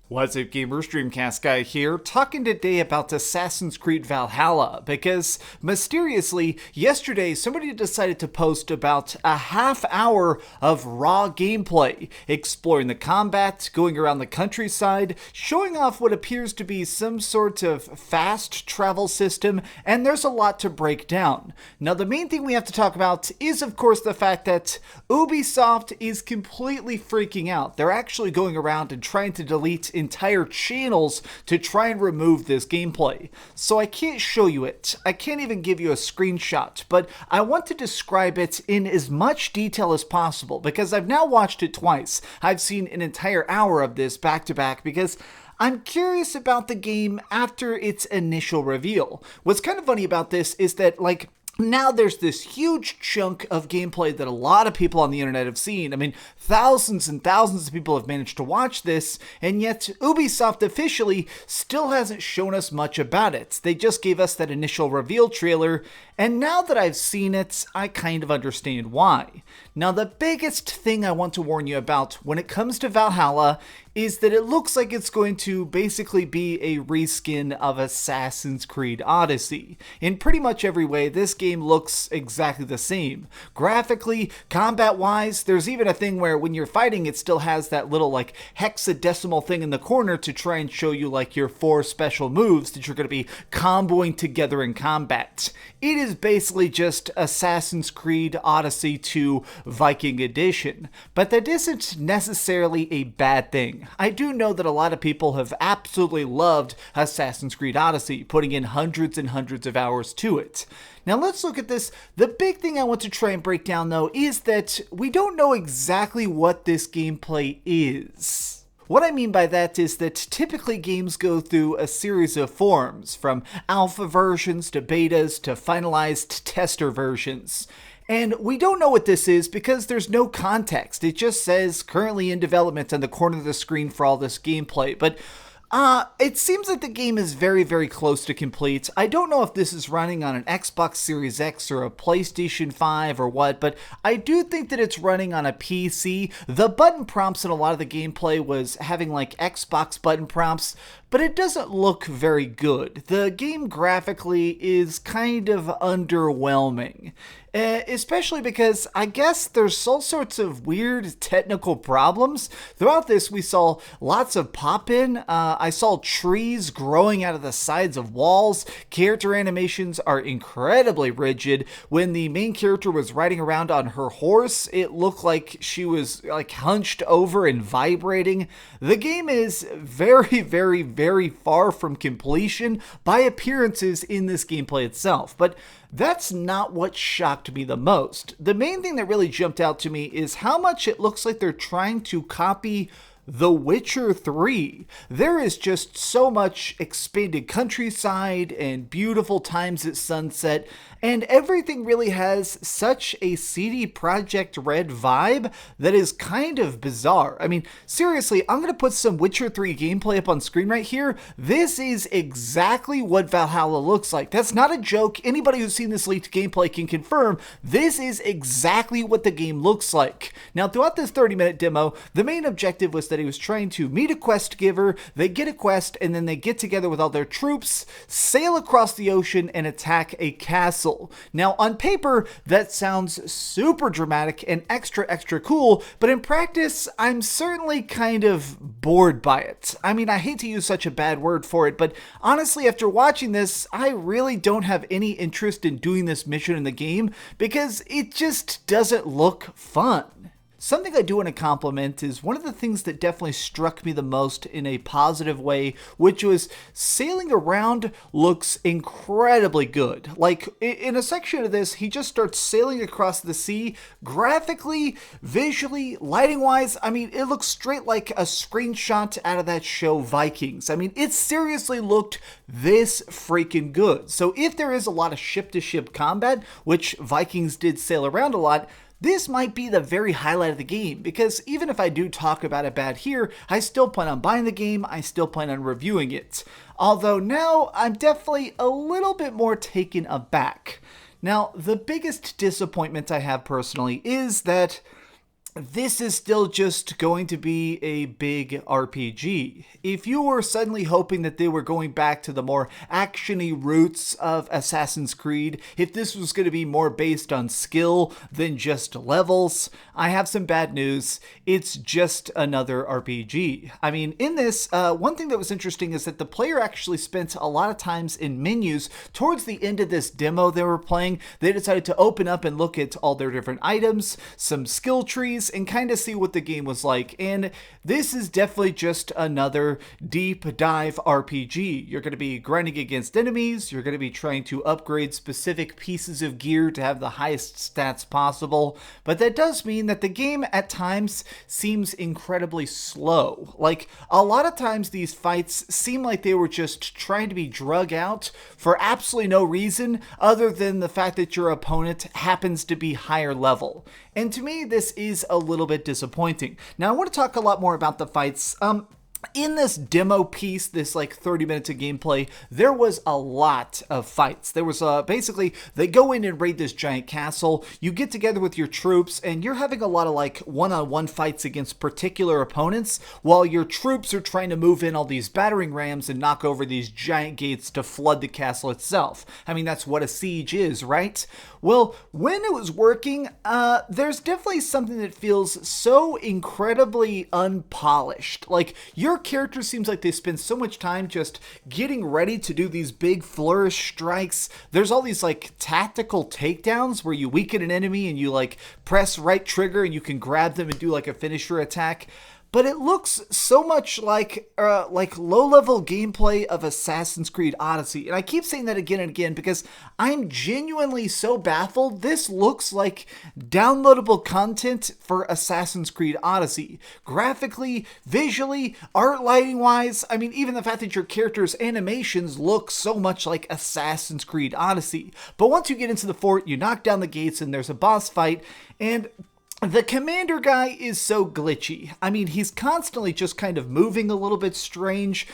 What's up, gamers? DreamcastGuy here, talking today about Assassins Creed Valhalla, because mysteriously, yesterday somebody decided to post about a half hour of raw gameplay, exploring the combat, going around the countryside, showing off what appears to be some sort of fast travel system, and there's a lot to break down. Now, the main thing we have to talk about is, of course, the fact that Ubisoft is completely freaking out. They're actually going around and trying to delete entire channels to try and remove this gameplay. So I can't show you it. I can't even give you a screenshot, but I want to describe it in as much detail as possible because I've now watched it twice. I've seen an entire hour of this back to back because I'm curious about the game after its initial reveal. What's kind of funny about this is that, now there's this huge chunk of gameplay that a lot of people on the internet have seen. I mean, thousands and thousands of people have managed to watch this, and yet Ubisoft officially still hasn't shown us much about it. They just gave us that initial reveal trailer, and now that I've seen it, I kind of understand why. Now, the biggest thing I want to warn you about when it comes to Valhalla is that it looks like it's going to basically be a reskin of Assassin's Creed Odyssey. In pretty much every way, this game looks exactly the same. Graphically, combat-wise, there's even a thing where when you're fighting, it still has that little hexadecimal thing in the corner to try and show you your 4 special moves that you're going to be comboing together in combat. It is basically just Assassin's Creed Odyssey 2 Viking Edition, but that isn't necessarily a bad thing. I do know that a lot of people have absolutely loved Assassin's Creed Odyssey, putting in hundreds and hundreds of hours to it. Now let's look at this. The big thing I want to try and break down though is that we don't know exactly what this gameplay is. What I mean by that is that typically games go through a series of forms, from alpha versions to betas to finalized tester versions. And we don't know what this is because there's no context. It just says currently in development on the corner of the screen for all this gameplay. But it seems like the game is very, very close to complete. I don't know if this is running on an Xbox Series X or a PlayStation 5 or what, but I do think that it's running on a PC. The button prompts in a lot of the gameplay was having Xbox button prompts, but it doesn't look very good. The game graphically is kind of underwhelming. Especially because I guess there's all sorts of weird technical problems. Throughout this, we saw lots of pop-in. I saw trees growing out of the sides of walls. Character animations are incredibly rigid. When the main character was riding around on her horse, it looked like she was hunched over and vibrating. The game is very, very, very far from completion by appearances in this gameplay itself. But that's not what shocked me the most. The main thing that really jumped out to me is how much it looks like they're trying to copy The Witcher 3. There is just so much expanded countryside and beautiful times at sunset, and everything really has such a CD Projekt Red vibe that is kind of bizarre. I mean, seriously, I'm going to put some Witcher 3 gameplay up on screen right here. This is exactly what Valhalla looks like. That's not a joke. Anybody who's seen this leaked gameplay can confirm this is exactly what the game looks like. Now, throughout this 30-minute demo, the main objective was that he was trying to meet a quest giver, they get a quest, and then they get together with all their troops, sail across the ocean, and attack a castle. Now, on paper, that sounds super dramatic and extra cool, but in practice, I'm certainly kind of bored by it. I mean, I hate to use such a bad word for it, but honestly, after watching this, I really don't have any interest in doing this mission in the game because it just doesn't look fun. Something I do want to compliment is one of the things that definitely struck me the most in a positive way, which was sailing around looks incredibly good. In a section of this, he just starts sailing across the sea. Graphically, visually, lighting-wise, I mean, it looks straight like a screenshot out of that show Vikings. I mean, it seriously looked this freaking good. So if there is a lot of ship-to-ship combat, which Vikings did sail around a lot, this might be the very highlight of the game, because even if I do talk about it bad here, I still plan on buying the game, I still plan on reviewing it. Although now, I'm definitely a little bit more taken aback. Now, the biggest disappointment I have personally is that this is still just going to be a big RPG. If you were suddenly hoping that they were going back to the more action-y roots of Assassin's Creed, if this was going to be more based on skill than just levels, I have some bad news. It's just another RPG. I mean, in this, one thing that was interesting is that the player actually spent a lot of times in menus. Towards the end of this demo they were playing, they decided to open up and look at all their different items, some skill trees, and kind of see what the game was like. And this is definitely just another deep dive RPG. You're going to be grinding against enemies, you're going to be trying to upgrade specific pieces of gear to have the highest stats possible, but that does mean that the game at times seems incredibly slow. Like, a lot of times these fights seem like they were just trying to be drug out for absolutely no reason other than the fact that your opponent happens to be higher level. And to me, this is a little bit disappointing. Now, I want to talk a lot more about the fights. In this demo piece, this like 30 minutes of gameplay, there was a lot of fights. There was basically, they go in and raid this giant castle, you get together with your troops, and you're having a lot of like one-on-one fights against particular opponents, while your troops are trying to move in all these battering rams and knock over these giant gates to flood the castle itself. I mean, that's what a siege is, right? Well, when it was working, there's definitely something that feels so incredibly unpolished. Like, your character seems like they spend so much time just getting ready to do these big flourish strikes. There's all these like tactical takedowns where you weaken an enemy and you like press right trigger and you can grab them and do like a finisher attack. But it looks so much like low-level gameplay of Assassin's Creed Odyssey. And I keep saying that again and again because I'm genuinely so baffled. This looks like downloadable content for Assassin's Creed Odyssey. Graphically, visually, art lighting-wise, I mean, even the fact that your character's animations look so much like Assassin's Creed Odyssey. But once you get into the fort, you knock down the gates and there's a boss fight, and the commander guy is so glitchy. I mean, he's constantly just kind of moving a little bit strange.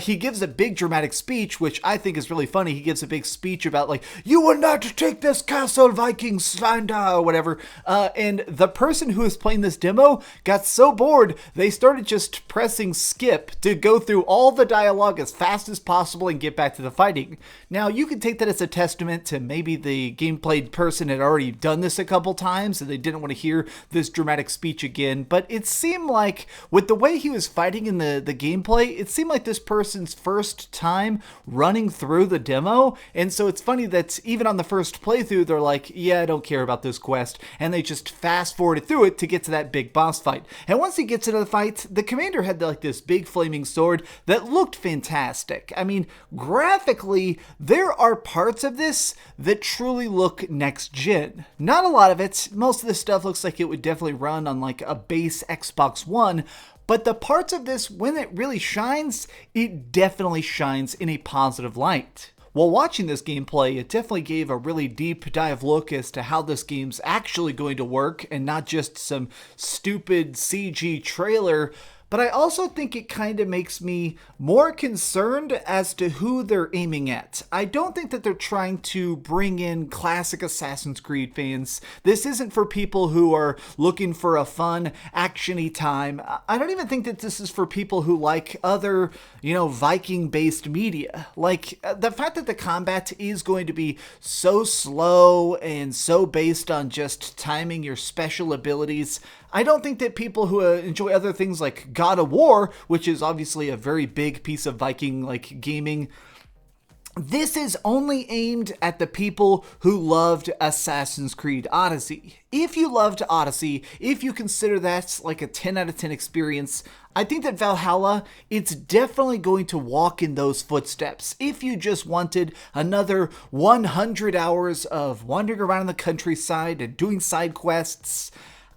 He gives a big dramatic speech, which I think is really funny. He gives a big speech about like, "You will not take this castle, Viking slander," or whatever. And the person who was playing this demo got so bored, they started just pressing skip to go through all the dialogue as fast as possible and get back to the fighting. Now, you can take that as a testament to maybe the gameplay person had already done this a couple times and they didn't want to hear this dramatic speech again, but it seemed like with the way he was fighting in the gameplay, it seemed like this person's first time running through the demo. And so it's funny that even on the first playthrough, they're like, yeah, I don't care about this quest, and they just fast forwarded through it to get to that big boss fight. And once he gets into the fight, the commander had like this big flaming sword that looked fantastic. I mean, graphically, there are parts of this that truly look next gen. Not a lot of it. Most of this stuff looks like it would definitely run on like a base Xbox One, but the parts of this, when it really shines, it definitely shines in a positive light. While watching this gameplay, it definitely gave a really deep dive look as to how this game's actually going to work and not just some stupid CG trailer. But I also think it kind of makes me more concerned as to who they're aiming at. I don't think that they're trying to bring in classic Assassin's Creed fans. This isn't for people who are looking for a fun, action-y time. I don't even think that this is for people who like other, Viking-based media. Like, the fact that the combat is going to be so slow and so based on just timing your special abilities, I don't think that people who enjoy other things like God of War, which is obviously a very big piece of Viking gaming, this is only aimed at the people who loved Assassin's Creed Odyssey. If you loved Odyssey, if you consider that like a 10 out of 10 experience, I think that Valhalla, it's definitely going to walk in those footsteps. If you just wanted another 100 hours of wandering around the countryside and doing side quests,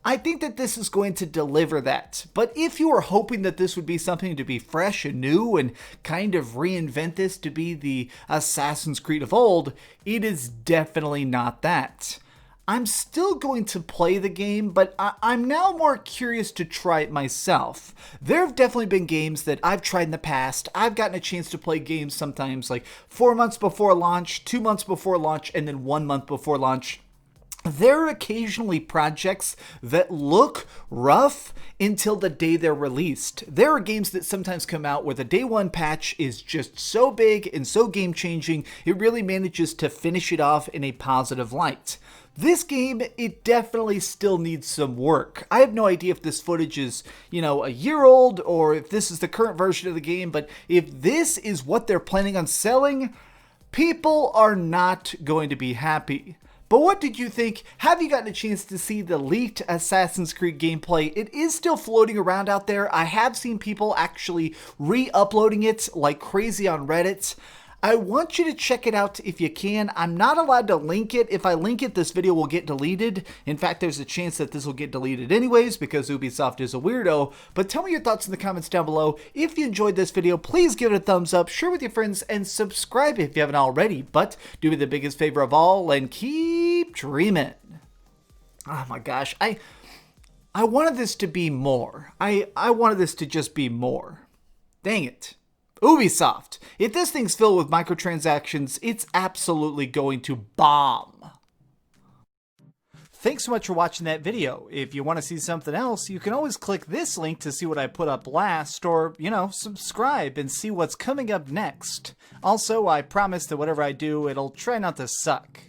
I think that this is going to deliver that. But if you were hoping that this would be something to be fresh and new and kind of reinvent this to be the Assassin's Creed of old, it is definitely not that. I'm still going to play the game, but I'm now more curious to try it myself. There have definitely been games that I've tried in the past. I've gotten a chance to play games sometimes like 4 months before launch, 2 months before launch, and then 1 month before launch. There are occasionally projects that look rough until the day they're released. There are games that sometimes come out where the day one patch is just so big and so game-changing, it really manages to finish it off in a positive light. This game, it definitely still needs some work. I have no idea if this footage is, a year old or if this is the current version of the game, but if this is what they're planning on selling, people are not going to be happy. But what did you think? Have you gotten a chance to see the leaked Assassin's Creed gameplay? It is still floating around out there. I have seen people actually re-uploading it like crazy on Reddit. I want you to check it out if you can. I'm not allowed to link it. If I link it, this video will get deleted. In fact, there's a chance that this will get deleted anyways because Ubisoft is a weirdo. But tell me your thoughts in the comments down below. If you enjoyed this video, please give it a thumbs up, share with your friends, and subscribe if you haven't already. But do me the biggest favor of all and keep dreaming. Oh my gosh, I wanted this to be more. I wanted this to just be more. Dang it. Ubisoft, if this thing's filled with microtransactions, it's absolutely going to bomb. Thanks so much for watching that video. If you want to see something else, you can always click this link to see what I put up last, or, subscribe and see what's coming up next. Also, I promise that whatever I do, it'll try not to suck.